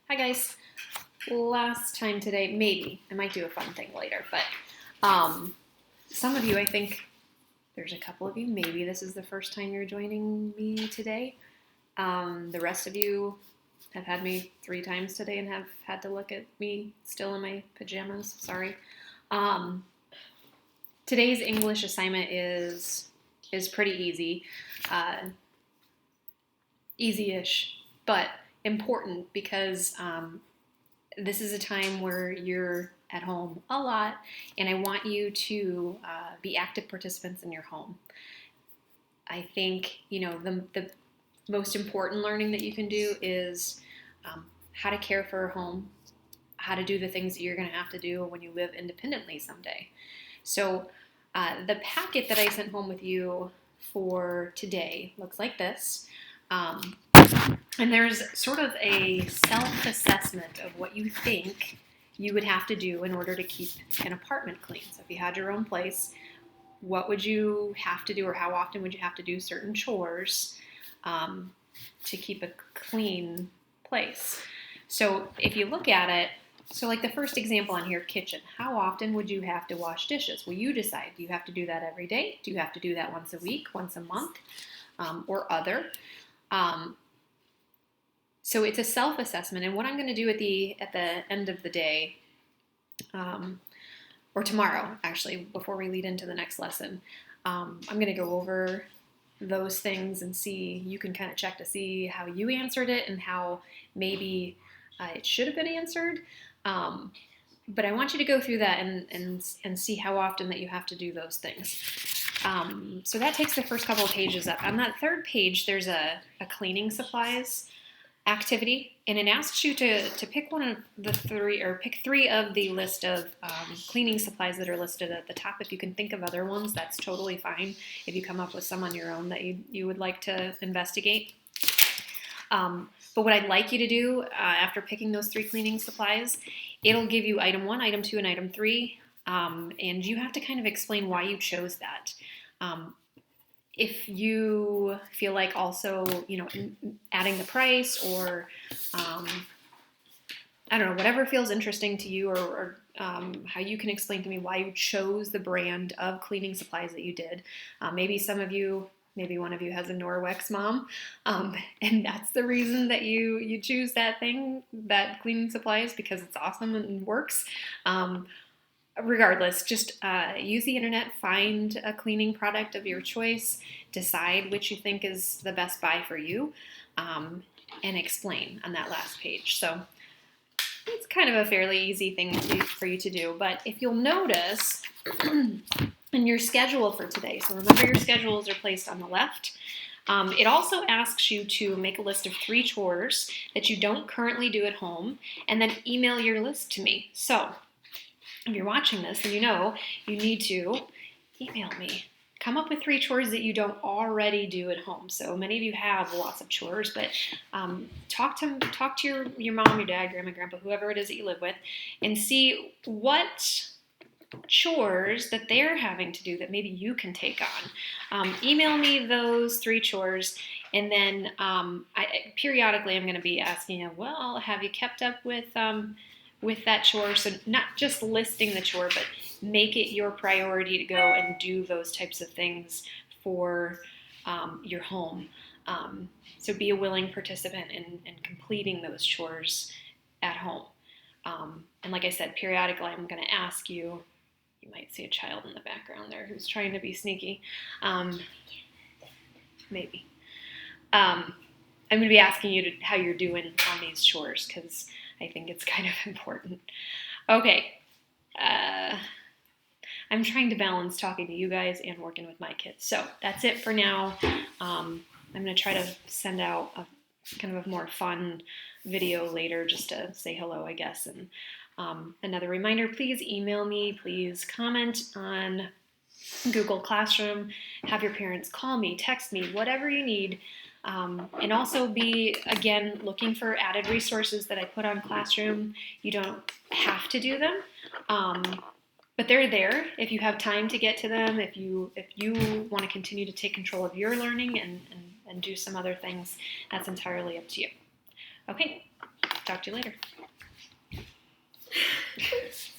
Hi guys. Last time today, maybe I might do a fun thing later, but some of you, I think there's a couple of you, maybe this is the first time you're joining me today. The rest of you have had me 3 times today and have had to look at me still in my pajamas. Sorry. Um, Today's English assignment is pretty easy, easy-ish, but important because this is a time where you're at home a lot, and I want you to be active participants in your home. I think the most important learning that you can do is how to care for a home, how to do the things that you're going to have to do when you live independently someday. So the packet that I sent home with you for today looks like this. And there's sort of a self-assessment of what you think you would have to do in order to keep an apartment clean. So if you had your own place, what would you have to do, or how often would you have to do certain chores to keep a clean place? So if you look at it, so like the first example on here, kitchen. How often would you have to wash dishes? Well, you decide. Do you have to do that every day? Do you have to do that once a week, once a month, or other? So it's a self-assessment, and what I'm going to do at the end of the day, or tomorrow, actually, before we lead into the next lesson, I'm going to go over those things and see. You can kind of check to see how you answered it and how maybe it should have been answered. But I want you to go through that and see how often that you have to do those things. So that takes the first couple of pages up. On that third page, there's a cleaning supplies activity, and it asks you to pick one of the three, or pick 3 of the list of cleaning supplies that are listed at the top. If you can think of other ones, that's totally fine. If you come up with some on your own that you would like to investigate. But what I'd like you to do after picking those 3 cleaning supplies, it'll give you item 1, item 2, and item 3, and you have to kind of explain why you chose that. If you feel like also, adding the price, or I don't know, whatever feels interesting to you, or how you can explain to me why you chose the brand of cleaning supplies that you did. Maybe one of you has a Norwex mom, and that's the reason that you choose that cleaning supplies, because it's awesome and works. Regardless, just use the internet, find a cleaning product of your choice, decide which you think is the best buy for you, and explain on that last page. So it's kind of a fairly easy thing for you to do, but if you'll notice in your schedule for today, so remember your schedules are placed on the left, it also asks you to make a list of 3 chores that you don't currently do at home, and then email your list to me. So if you're watching this, then you need to email me. Come up with 3 chores that you don't already do at home. So many of you have lots of chores, but talk to your mom, your dad, grandma, grandpa, whoever it is that you live with, and see what chores that they're having to do that maybe you can take on. Email me those 3 chores, and then periodically I'm going to be asking you, well, have you kept up with that chore? So not just listing the chore, but make it your priority to go and do those types of things for your home. So be a willing participant in completing those chores at home. And like I said, periodically I'm going to ask you. You might see a child in the background there who's trying to be sneaky. Maybe. I'm going to be asking you how you're doing on these chores, because I think it's kind of important. Okay. I'm trying to balance talking to you guys and working with my kids. So that's it for now. I'm going to try to send out a kind of a more fun video later, just to say hello, I guess. And another reminder, please email me. Please comment on Google Classroom. Have your parents call me, text me, whatever you need. And also be, again, looking for added resources that I put on Classroom. You don't have to do them, but they're there if you have time to get to them, if you want to continue to take control of your learning and do some other things. That's entirely up to you. Okay, Talk to you later.